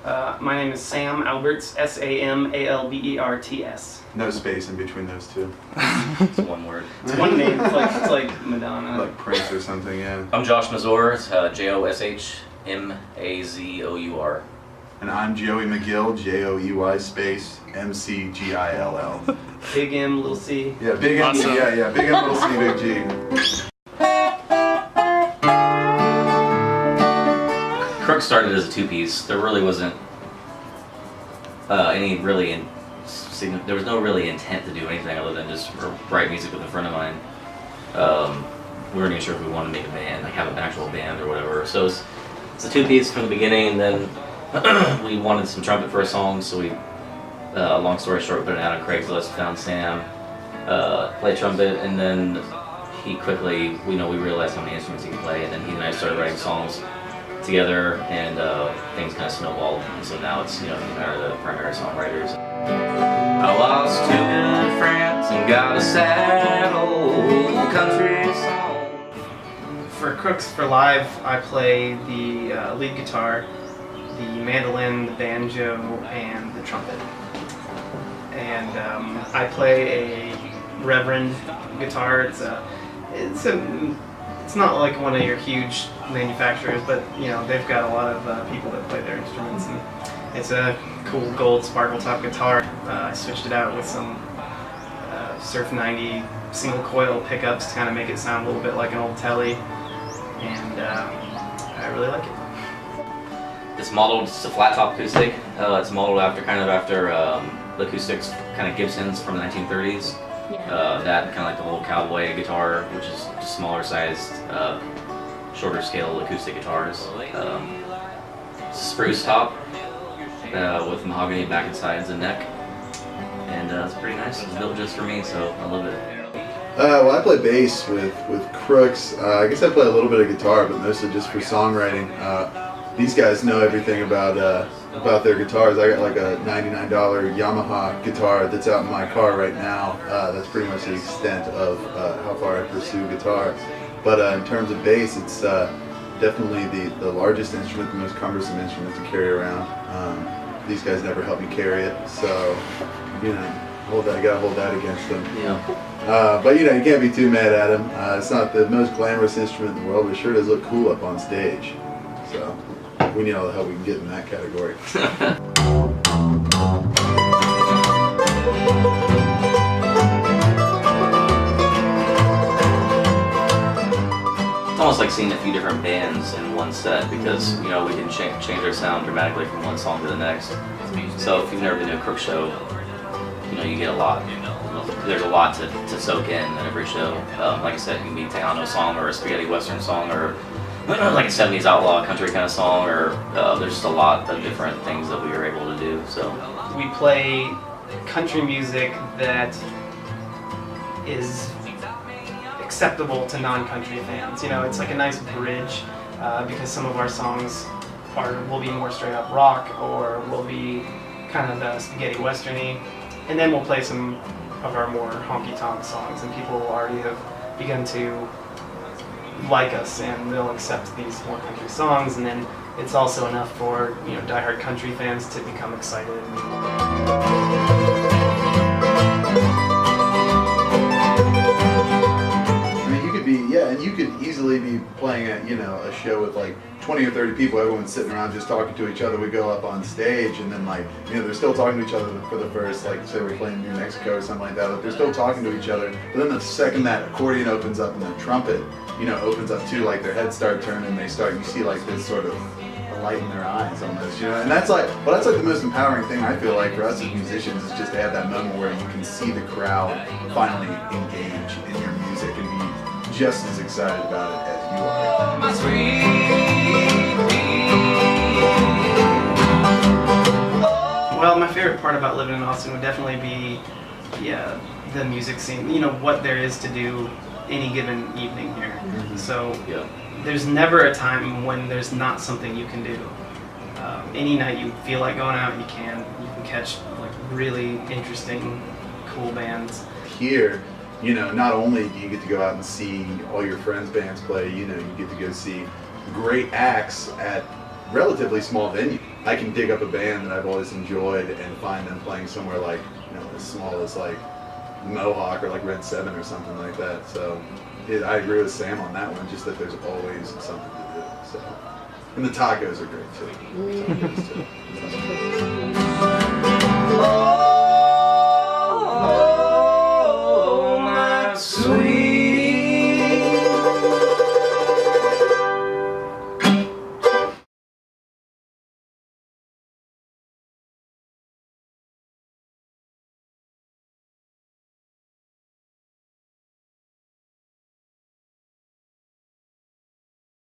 My name is Sam Alberts, Samalberts. No space in between those two. It's one word. It's one name. It's like Madonna. Like Prince or something, yeah. I'm Josh Mazour. It's Joshmazour. And I'm Joey McGill, Joey space McGill. Big M, little C. Yeah, big M. Awesome. Yeah, big M, little C, big G. Crooks started as a two-piece. There really wasn't there was no really intent to do anything other than just write music with a friend of mine. We weren't even sure if we wanted to make a band, like have an actual band or whatever. So it's a two-piece from the beginning, and then we wanted some trumpet for a song, so we, long story short, put it out on Craigslist, found Sam, played trumpet, and then he quickly, we realized how many instruments he could play, and then he and I started writing songs together, and things kind of snowballed, and so now it's, he and I are the primary songwriters. I lost two good friends and got a sad old country song. For Crooks for live, I play the lead guitar, the mandolin, the banjo, and the trumpet. And I play a Reverend guitar. It's not like one of your huge manufacturers, but they've got a lot of people that play their instruments, and it's a cool gold sparkle top guitar. I switched it out with some Surf 90 single coil pickups to kind of make it sound a little bit like an old Telly, and I really like it. It's modeled, it's a flat top acoustic. It's modeled after the acoustics, kind of Gibsons from the 1930s. Yeah. That kind of like the old cowboy guitar, which is just smaller sized, shorter scale acoustic guitars. Spruce top with mahogany back and sides and neck, and it's pretty nice. It's built just for me, so I love it. Well, I play bass with Crooks. I guess I play a little bit of guitar, but mostly just for songwriting. These guys know everything about their guitars. I got like a $99 Yamaha guitar that's out in my car right now. That's pretty much the extent of how far I pursue guitar. But in terms of bass, it's definitely the largest instrument, the most cumbersome instrument to carry around. These guys never help me carry it, so I gotta hold that against them. Yeah. But you can't be too mad at them. It's not the most glamorous instrument in the world, but it sure does look cool up on stage. So we need all the help we can get in that category. It's almost like seeing a few different bands in one set, because we can change our sound dramatically from one song to the next. So if you've never been to a Crooks show, you get a lot. There's a lot to soak in at every show. Like I said, you can be a Tejano song or a spaghetti western song or like a 70s outlaw country kind of song, or there's just a lot of different things that we were able to do. So We play country music that is acceptable to non-country fans. It's like a nice bridge, because some of our songs will be more straight up rock, or will be kind of spaghetti westerny, and then we'll play some of our more honky-tonk songs, and people already have begun to like us, and they'll accept these more country songs, and then it's also enough for diehard country fans to become excited. You could easily be playing a show with like 20 or 30 people, everyone's sitting around just talking to each other. We go up on stage, and then they're still talking to each other for the first, like say we're playing New Mexico or something like that, they're still talking to each other. But then the second that accordion opens up and the trumpet opens up too, like their heads start turning, you see like this sort of a light in their eyes almost, and that's like the most empowering thing I feel like for us as musicians, is just to have that moment where you can see the crowd finally engage in your music and be just as excited about it as you are. my sweet Well, my favorite part about living in Austin would definitely be the music scene. What there is to do any given evening here. Mm-hmm. So Yeah. there's never a time when there's not something you can do. Any night you feel like going out, you can catch like really interesting, cool bands. Here, not only do you get to go out and see all your friends' bands play, you get to go see great acts at relatively small venue. I can dig up a band that I've always enjoyed and find them playing somewhere like, as small as like Mohawk or like Red 7 or something like that. So I agree with Sam on that one, just that there's always something to do. So, and the tacos are great too. Tacos too.